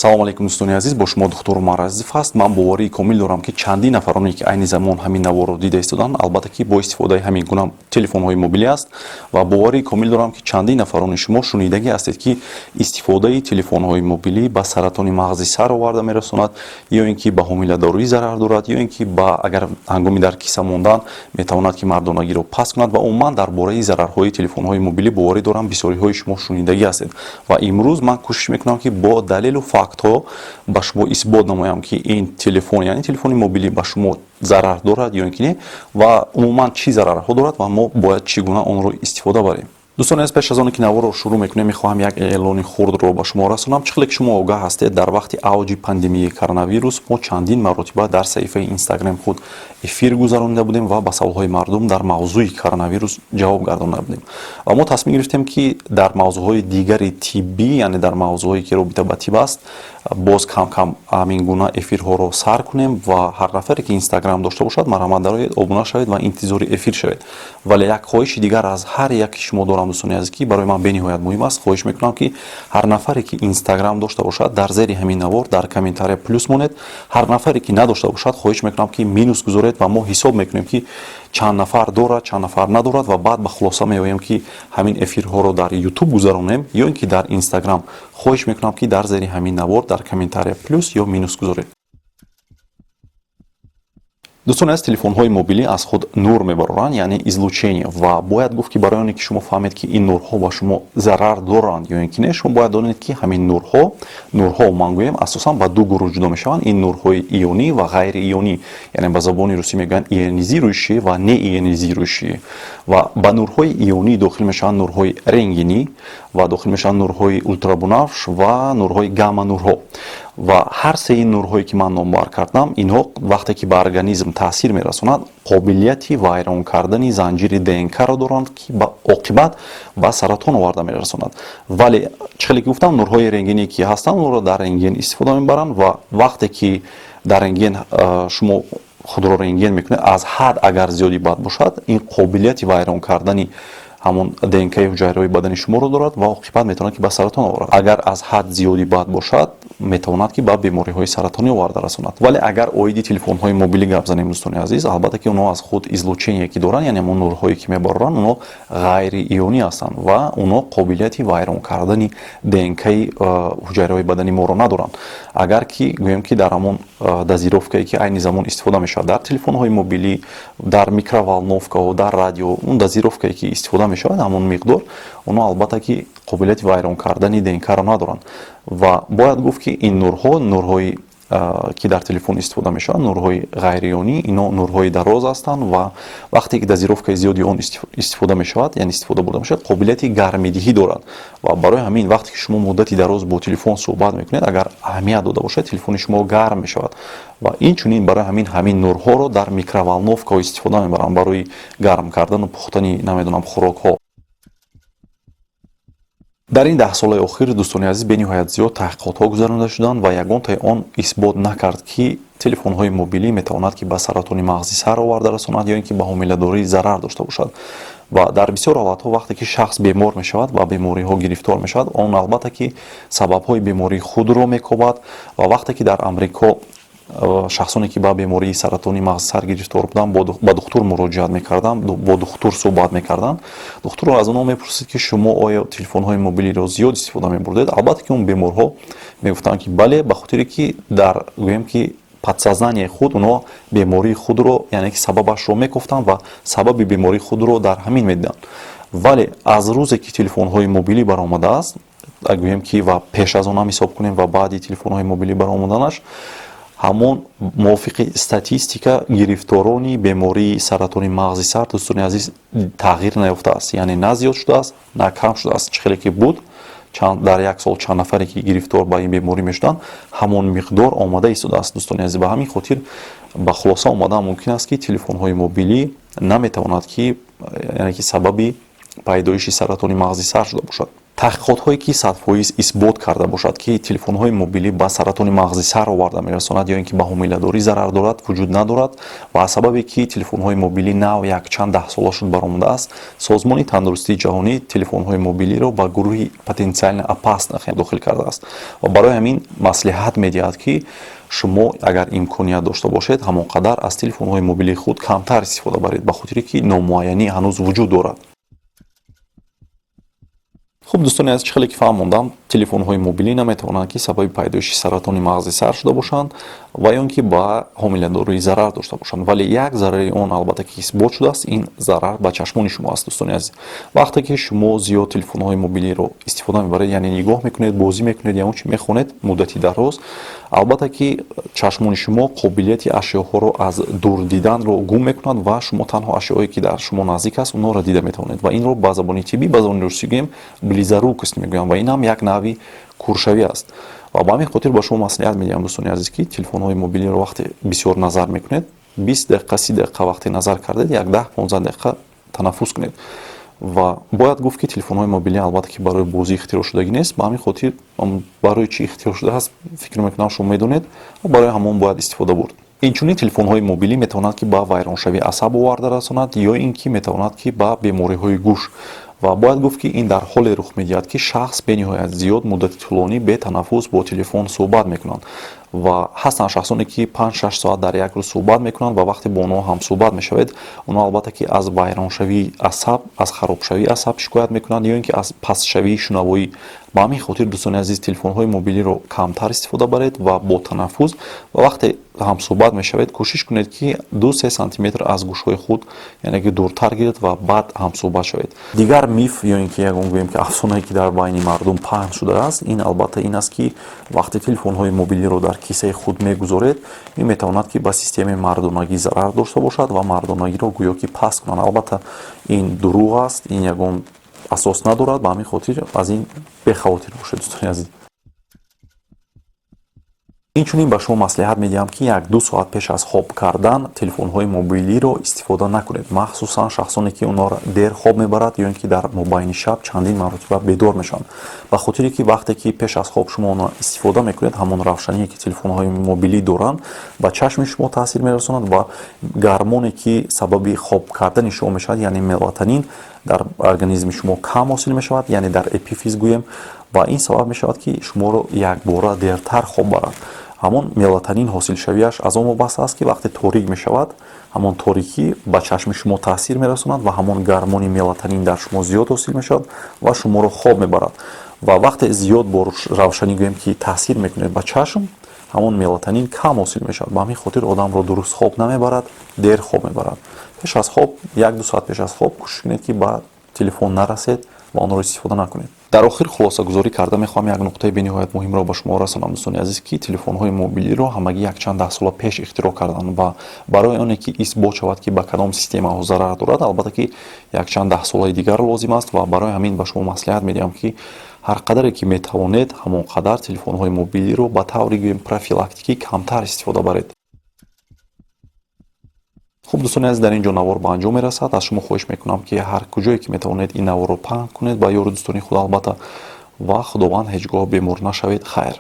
салом алейкум дӯстони азиз, бо шумо духтур Умар Азизов ҳаст. Ман боварии комил дорам ки чандин нафароне ки айни замон ҳамин наворро дида истоданд, албатта ки бо истифодаи ҳамин гуна телефонҳои мобилӣ аст ва боварии комил дорам ки чандин нафарони шумо шунидагӣ ҳастед ки истифодаи телефонҳои мобилӣ ба саратони мағзи сар оварда мерасонад, ё ин ки ба ҳомиладорӣ зарар дорад, ё ин ки агар ҳангоми дар киса мондан метавонад ки мардонагиро паст кунад ва умуман дар бораи зарарҳои телефонҳои мобилӣ боварӣ дорам бисёриҳои шумо шунидагӣ ҳастед ва имрӯз ман кӯшиш мекунам ки бо далелу фактҳо ба шумо исбот намоям ки ин телефон, яъне телефони мобилӣ ба шумо зарар дорад ё ин ки не ва умуман чӣ зарарҳо дорад ва мо бояд чӣ гуна онро истифода барем. дӯстони аз пеш аз оне ки наворро шурӯъ мекунем, мехоҳам як эълони хурдро ба шумо расонам. Чӣ хеле ки шумо огаҳ ҳастед, дар вақти авҷи пандемияи коронавирус мо чандин маротиба дар саҳифаи инстаграм худ эфир гузаронида будем ва ба саволҳои мардум дар мавзӯи коронавирус ҷавоб гардонида будем ва мо тасмим гирифтем ки дар мавзӯъҳои дигари тиббӣ, яъне дар мавзӯъҳое ки робита ба тиб аст, боз кам кам ҳамин гуна эфирҳоро сар кунем ва ҳар нафаре ки инстаграм дошта бошад марҳамат дароед обуна шавед ва интизори эфир шавед. Вале як хоҳиши дигар аз ҳар яки шумо дорам дӯстони азиз, ки барои ман бениҳоят муҳим аст. Хоҳиш мекунам ки ҳар нафаре ки инстаграм дошта бошад дар зери ҳамин навор дар комментария плюс монед, ҳар нафаре ки надошта бошад хоҳиш мекунам ки минус гузоред ва мо ҳисоб мекунем ки чанд нафар дорад, чанд нафар надорад ва баъд ба хулоса меоем ки ҳамин эфирҳоро дар ютуб гузаронем ё ин ки дар инстаграм. Хоҳиш мекунам ки дар зери ҳамин навор дар комментария плюс ё минус гузоред. дӯстони аз телефонҳои мобилӣ аз худ нур мебароранд, яъне излучение, ва бояд гуфт ки барои оне ки шумо фаҳмед ки ин нурҳо ба шумо зарар доранд ё ин ки не, шумо бояд донед ки ҳамин нурҳо ман гӯем асосан ба ду гурӯҳ ҷудо мешаванд. Ин нурҳои ионӣ ва ғайриионӣ, яъне ба забони русӣ мегӯянд ионизирующие ва неионизирующие. ва ба нурҳои ионӣ дохил мешаванд нурҳои рентгенӣ ва дохил мешаванд нурҳои ультрабунавш ва нурҳои гамма нурҳо. ва ҳар се ин нурҳое ки ман номбар кардам, инҳо вақте ки ба организм таъсир мерасонад, қобилияти вайрон кардани занҷири ДНК-ро доранд ки ба оқибат ба саратон оварда мерасонад. Вале чӣ хеле ки гуфтам, нурҳои рентгенӣ ки ҳастанд, онро дар рентген истифода мебаранд ва вақте ки дар рентген шумо худро рентген мекунед, аз ҳад агар зиёди бад бошад, ин қобилияти вайрон кардани ҳамон ДНК-и ҳуҷайраҳои бадани шуморо дорад ва оқибат метавонад ки ба саратон оварад. Агар аз ҳад зиёди бад бошад, метавонад ки ба бемориҳои саратонӣ оварда расонад. Вале агар оиди телефонҳои мобилӣ гап занем дӯстони азиз, албатта ки онҳо аз худ излучение ки доранд, яъне ҳамон нурҳое ки мебароранд, онҳо ғайриионӣ ҳастанд ва онҳо қобилияти вайрон кардани ДНК-и ҳуҷайраҳои бадани моро надоранд. Агар ки гӯем ки дар ҳамон дозировкае ки айни замон истифода мешавад дар телефонҳои мобилӣ, дар микроволновкаҳо, дар радио, он дозировкае ки истифода мешавад, ҳамон миқдор, онҳо албатта ки қобилияти вайрон кардани ДНК-ро надоранд. Ва бояд гуфт ки ин нурҳои ки дар телефон истифода мешаванд, нурҳои ғайриёнӣ, ино нурҳои дароз ҳастанд ва вақте ки дозировкаи зиёди он истифода мешавад, яъне истифода бурда мешавад, қобилияти гармидиҳӣ дорад. Ва барои ҳамин вақте ки шумо муддати дароз бо телефон суҳбат мекунед, агар аҳамият дода бошад, телефони шумо гарм мешавад. ва инчунин барои ҳамин нурҳоро дар микроволновкаҳо истифода мебаранд барои гарм кардану пухтани намедонам хӯрокҳо. дар ин 10 солаи охир дӯстони азиз бениҳоят зиёд таҳқиқотҳо гузаронида шуданд ва ягонтаи он исбот накард ки телефонҳои мобилӣ метавонад ки ба саратони мағзи сар оварда расонад ё ин ки ба ҳомиладорӣ зарар дошта бошад. ва дар бисёр ҳолатҳо вақте ки шахс бемор мешавад ва бемориҳо гирифтор мешавад, он албатта ки сабабҳои бемории худро мекобад ва вақте ки дар Амрико шахсоне ки ба бемории саратони мағзи сар гирифтор буданд ба духтур муроҷиат мекарданд, бо духтур суҳбат мекарданд, духтур аз онҳо мепурсид ки шумо оё телефонҳои мобилиро зиёд истифода мебурдед? Албатта ки он беморҳо мегуфтанд ки бале, ба хотире ки дар гӯем ки подсознанияи худ онҳо бемории худро, яъне ки сабабашро мекуфтанд ва сабаби бемории худро дар ҳамин медиданд. Вале аз рӯзе ки телефонҳои мобилӣ баромадааст, гӯем ки ва пеш аз он ҳам ҳисоб кунем ва баъди телефонҳои мобилӣ баромаданаш, ҳамон мувофиқи статистика гирифторони бемории саратони мағзи сар дӯстони азиз тағйир наёфтааст, яъне на зиёд шудааст, на кам шудааст. Чӣ хеле ки буд дар як сол чанд нафаре ки гирифтор ба ин беморӣ мешуданд, ҳамон миқдор омада истодааст дӯстони азиз. Ба ҳамин хотир ба хулоса омадан мумкин аст ки телефонҳои мобилӣ наметавонад ки яъне ки сабаби пайдоиши саратони мағзи сар шуда бошад. таҳқиқотҳое ки 100% исбот карда бошад ки телефонҳои мобилӣ ба саратони мағзи сар оварда мерасонад ё ин ки ба ҳомиладорӣ зарар дорад вуҷуд надорад ва аз сабабе ки телефонҳои мобилӣ нав якчанд даҳсола шуд баромадааст, созмони тандурустии ҷаҳонӣ телефонҳои мобилиро ба гурӯҳи потенсиально опасных дохил кардааст ва барои ҳамин маслиҳат медиҳад ки шумо агар имконият дошта бошед ҳамон қадар аз телефонҳои мобилии худ камтар истифода баред, ба хотире ки номуайянӣ ҳанӯз вуҷуд дорад. хуб дӯстони аз чӣ хеле ки фаҳмондам, телефонҳои мобилӣ наметавонанд ки сабаби пайдоиши саратони мағзи сар шуда бошанд ва ё ин ки ба ҳомиладорӣ зарар дошта бошанд, вале як зарари он албатта ки исбот шудааст, ин зарар ба чашмони шумо аст. Дӯстони азиз, вақте ки шумо зиёд телефонҳои мобилиро истифода мебаред, яъне нигоҳ мекунед, бозӣ мекунед ё он чи мехонед муддати дароз, албатта ки чашмони шумо қобилияти ашёҳоро аз дур диданро гум мекунад ва шумо танҳо ашёҳое ки дар шумо наздик аст онҳоро дида метавонед ва инро ба забони тиббӣ, ба забони русӣ гӯем близорукост мегӯям ва ин ҳам як навъи куршавӣ аст. ва ба ҳамин хотир ба шумо маслиҳат медиҳам дӯстони азиз ки телефонҳои мобилиро вақте бисёр назар мекунед, 20 дақиқа 30 дақиқа вақте назар кардед, як 10-15 дақиқа танаффус кунед. ва бояд гуфт ки телефонҳои мобилӣ албатта ки барои бозӣ ихтироъ шудагӣ нест, ба ҳамин хотир барои чӣ ихтироъ шудааст фикр мекунам шумо медонед ва барои ҳамон бояд истифода бурд. инчунин телефонҳои мобилӣ метавонанд ки ба вайроншавии асаб оварда расонад ё ин ки метавонад ки ба бемориҳои гӯш ва бояд гуфт ки ин дар ҳоле рух медиҳад ки шахс бениҳоят зиёд муддати тӯлонӣ бетанаффус бо телефон суҳбат мекунанд ва ҳастанд шахсоне ки 5-6 соат дар як рӯз суҳбат мекунанд ва вақте бо онҳо ҳам суҳбат мешавед, онҳо албатта ки аз вайроншавии асаб, аз харобшавии асаб шикоят мекунанд ё ин ки аз пастшавии шунавоӣ. ба ҳамин хотир дӯстони азиз телефонҳои мобилиро камтар истифода баред ва бо танаффус ва вақте ҳамсуҳбат мешавед кӯшиш кунед ки 2-3 сантиметр аз гӯшҳои худ яъне ки дуртар гиред ва баъд ҳамсуҳбат шавед. дигар миф ё ин ки ягон гӯем ки афсонае ки дар байни мардум паҳн шудааст, ин албатта ин аст ки вақте телефонҳои мобилиро дар кисаи худ мегузоред, ин метавонад ки ба системаи мардонагӣ зарар дошта бошад ва мардонагиро гӯё ки паст кунад. албатта ин дурӯғ аст, ин ягон асос надорад, ба ҳамин хотир аз ин бехавотир бошед дӯстони азиз. инчунин ба шумо маслиҳат медиҳам ки 1-2 соат пеш аз хоб кардан телефонҳои мобилиро истифода накунед, махсусан шахсоне ки онҳоро дер хоб мебарад ё ин ки дар мобайни шаб чандин маротиба бедор мешаванд, ба хотире ки вақте ки пеш аз хоб шумо онро истифода мекунед, ҳамон равшание ки телефонҳои мобилӣ доранд ба чашми шумо таъсир мерасонад ва гормоне ки сабаби хоб кардани шумо мешавад, яъне мелатонин дар организми шумо кам ҳосил мешавад, яъне дар эпифиз гӯем, ва ин сабаб мешавад ки шуморо якбора дертар хоб барад. ҳамон мелатонин ҳосилшавиаш аз он вобаста аст ки вақте торик мешавад, ҳамон торикӣ ба чашми шумо таъсир мерасонад ва ҳамон гормони мелатонин дар шумо зиёд ҳосил мешавад ва шуморо хоб мебарад. ва вақте зиёд бо равшанӣ гӯем ки таъсир мекунед ба чашм, ҳамон мелатонин кам ҳосил мешавад, ба ҳамин хотир одамро дуруст хоб намебарад, дер хоб мебарад. пеш аз хоб 1-2 соат пеш аз хоб кӯшиш кунед ки ба телефон нарасед ва онро истифода накунед. дар охир хулосагузорӣ карда мехоҳам як нуқтаи бениҳоят муҳимро ба шумо расонам дӯстони азиз ки телефонҳои мобилиро ҳамагӣ якчанд даҳсола пеш ихтироъ карданд ва барои оне ки исбот шавад ки ба кадом системаҳо зарар дорад, албатта ки якчанд даҳсолаи дигар лозим аст ва барои ҳамин ба шумо маслиҳат медиҳам ки ҳар қадаре ки метавонед ҳамон қадар телефонҳои мобилиро ба таври гӯем профилактикӣ камтар истифода баред. хуб дӯстони азиз, дар ин ҷо навор ба анҷом мерасад. аз шумо хоҳиш мекунам ки ҳар куҷое ки метавонед ин наворро паҳн кунед ба ёру дӯстони худ албатта ва худованд ҳеҷ гоҳ бемор нашавед. хайр.